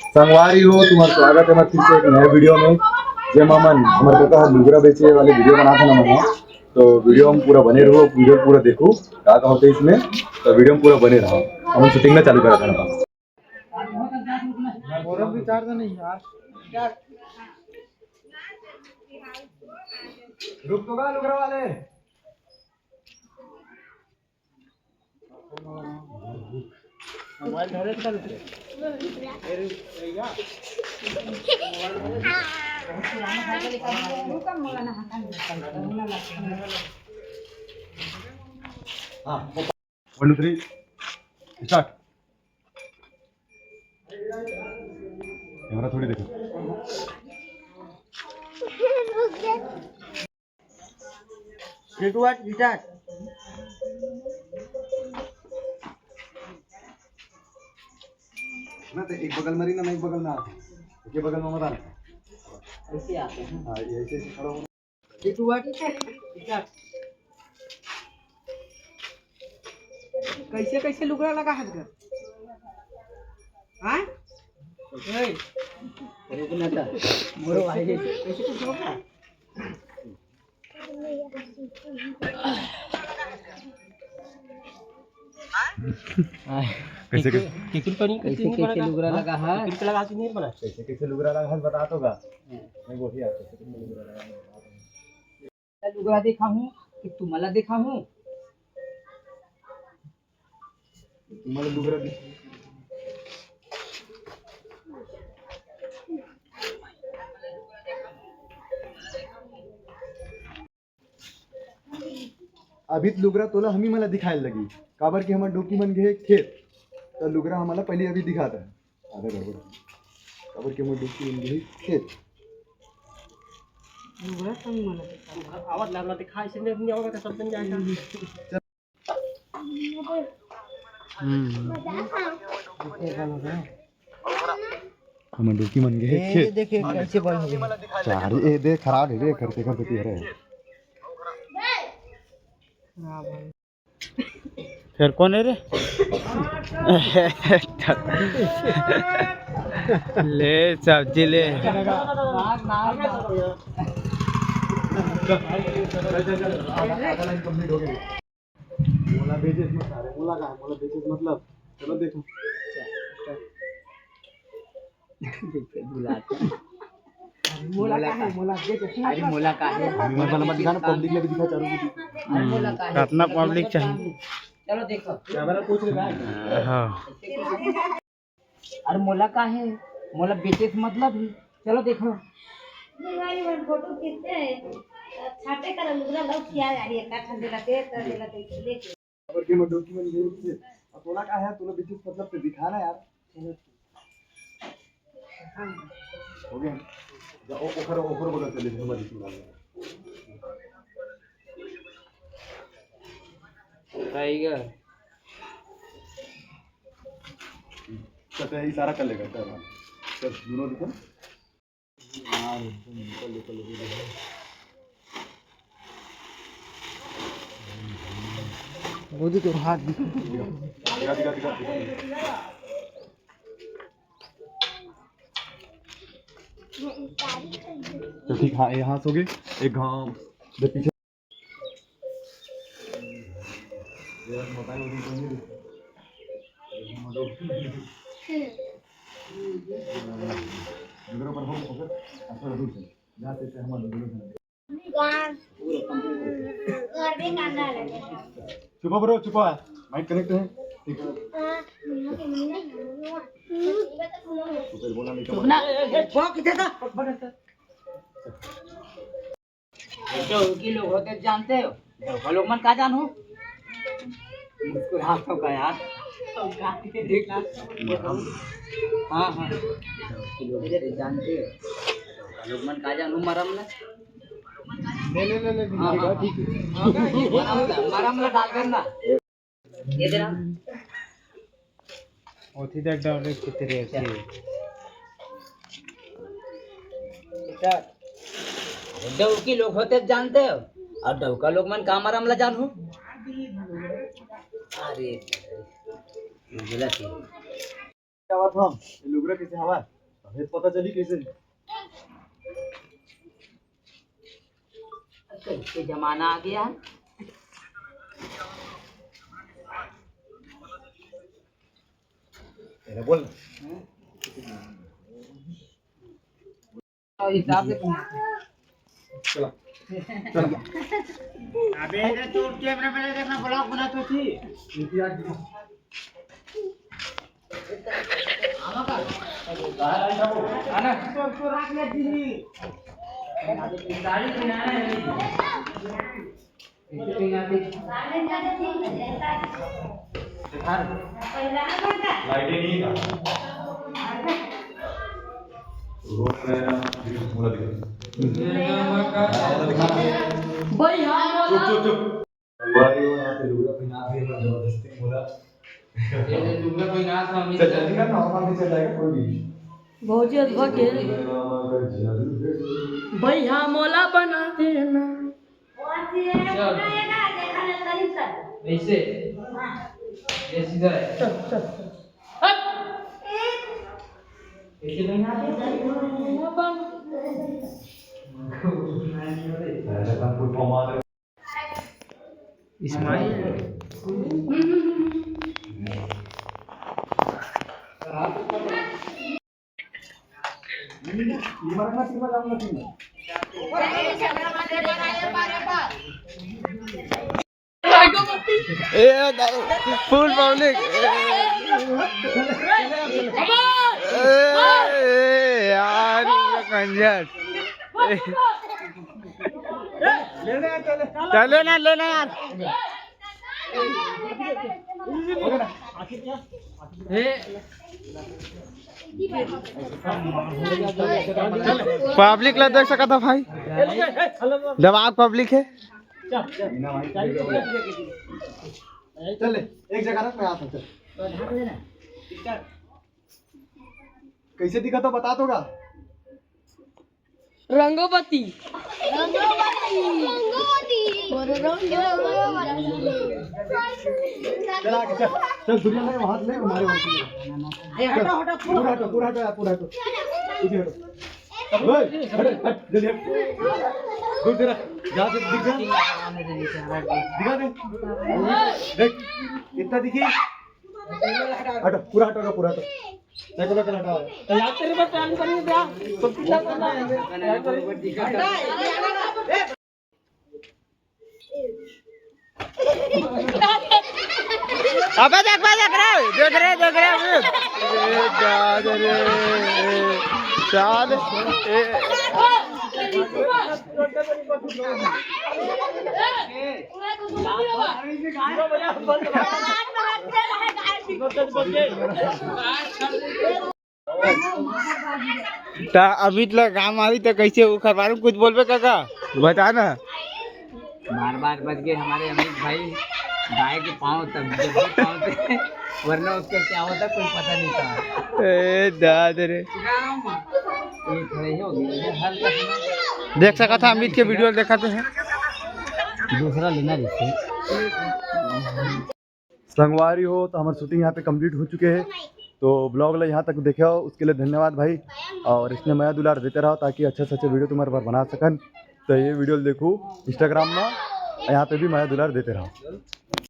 संगवारी हो, तुम्हारा स्वागत है फिर से एक नए वीडियो में। जय मामन हमारे को लुगरा बेचे वाले वीडियो बना था ना मैंने, तो वीडियो में पूरा बने रहो, वीडियो पूरा देखो क्या क्या होते इसमें, तो वीडियो में पूरा बने रहो। हम शूटिंग में चालू करा था ना रुक तो लुगरा वाले मोबाइल धरे चल हाँ 1 2 3 स्टार्ट। कैमरा थोड़ी देखो। ना तो एक बगल मरी ना एक बगल में आते, एक बगल में मत आना, ऐसे आते हैं। हाँ ऐसे खड़ा होना। कैसे कैसे लुगड़ा लगा है घर? हाँ? रुकना था। मोरो भाई कैसे कैसे होगा? कैसे कैसे लुगड़ा लगा है? कैसे लगा नहीं बना, कैसे कैसे लुगरा लगा है बता तो गा। मैं बोली आपको कैसे लुगरा लगा। लुगड़ा देखा हूँ कि तुम्हारा देखा हूँ। तुम्हारे लुगरा अभी लुगरा तोला हमी मला दिखायला लगी काबर की हमार डॉक्यूमेंट घे खेत, तर लुगरा हमारा पहले अभी दिखाता है आधा गड़बड़ काबर की हमार डॉक्यूमेंट घे खेत। लुगड़ा संग मला देखा आवाज लागला ते खाय से नहीं होगा तो सब बन जाएगा। हमार डॉक्यूमेंट घे खेत देखिए कैसे बन हो गया। चार ए देख खराब है रे करते करते तेरे फिर कौन है रे? ले सब्जी ले। कंप्लीट हो गई। मोला बेचेस मत आ रहे, मोला का है, मोला बेचेस मतलब चलो देखो मोला का है? मोला देख अरे मोला का है? हमें मतलब मत दिखाना, पब्लिक में भी दिखा चारों को। मोला का है? कितना पब्लिक चाहिए? चलो देखो। कैमरा पूछ रहा है। हाँ अरे मोला का है? मोला बेचे से मतलब ही। चलो देखो। फोटो खींचते हैं छाटे कर लुगड़ा लग किया जा रही है का ठंडे लगे तो लेके और के मैं डॉक्यूमेंट दे से अब तोला का है, तोला बिजनेस मतलब से दिखाना यार। हो गया जा ओखर बगल चले हमारी सुना टाइगर तो इशारा कर लेगा सर दोनों देखो यार एकदम निकल मोदी तो हाथ दिखा तो ठीक। हाँ यहाँ सो गए एक गाँव पीछे चुपा ब्रो चुपा, माइक कनेक्ट है ठीक है। तो फिर बोला नहीं ना वो किधर था? जो की लोग होते जानते हो, वो लोग मन का जानू मुस्कुराहटों का यार देखना। हाँ हाँ लोग जानते हो, लोग मन का जानू मरम ना ले ठीक है। मरम ना डाल करना ये देना ओथी तक डाउनलोड करते रहे। डव की लोग होते जानते हो, और डव का लोग मन का मरम ला जानू। अरे बोला थी बतावा था ये लुगरा कैसे हवा हमें पता चली कैसे कैसे जमाना आ गया है। तेरे बोल और हिसाब से चला चला अबे इधर तू कैमरा में देखना ब्लॉग बना तो थी आना तो रख ले दी गाड़ी बिना है इतनी आती लाइटें नहीं का रोड में पूरा दिखा भाई हाँ चुप चुप चुप वारी वो यहाँ पे लुगड़ा पहना के जबरदस्ती बोला ये लुंगा कोई ना था चल जल्दी कर नॉर्मल भी चल जाएगा कोई भी बहुत ही अद्भुत है भाई हाँ मोला बना देना ऐसे ये सीधा है ऐसे नहीं आते इस्माइल फुल पब्लिक यार कंजर चले ना लेना यार पब्लिक ला देख सका था भाई दिमाग पब्लिक है चल एक जगह रख मैं आता चल कैसे दिखा तो बता दोगा रंगोपति चल आगे चल चल दुनिया में हाथ ले हमारे वहां पूरा हटो पूरा हटो यार पूरा हटो इधर हटो ओए हट हट जल्दी हट दूर तेरा जा से दिख जा दिखा दे देख इतना दिखी हटो पूरा हटो पूरा हटो देखो देखो हटाओ यार तेरे पास प्लान करेंगे क्या सब कुछ करना है अबे देख रहे साल अभी तो काम आई तो कैसे वो खरवारू कुछ बोलबे काका बता ना बार बार बच गए हमारे अमित भाई गाय के पाँव तक पाँव थे वरना उसका क्या होता कोई पता नहीं था ए दाद रे ये खड़े हो गए हल्का देख सका था अमित के वीडियो दिखाते हैं दूसरा लेना जिससे संगवारी हो तो हमारी शूटिंग यहाँ पे कंप्लीट हो चुके हैं तो ब्लॉग ला यहाँ तक देखे हो उसके लिए धन्यवाद भाई और इसने नया दुलार देते रहो ताकि अच्छे से अच्छे वीडियो तुम्हारे पर बना सकन तो ये वीडियो देखो इंस्टाग्राम में यहाँ पे भी नया दुलार देते रहो।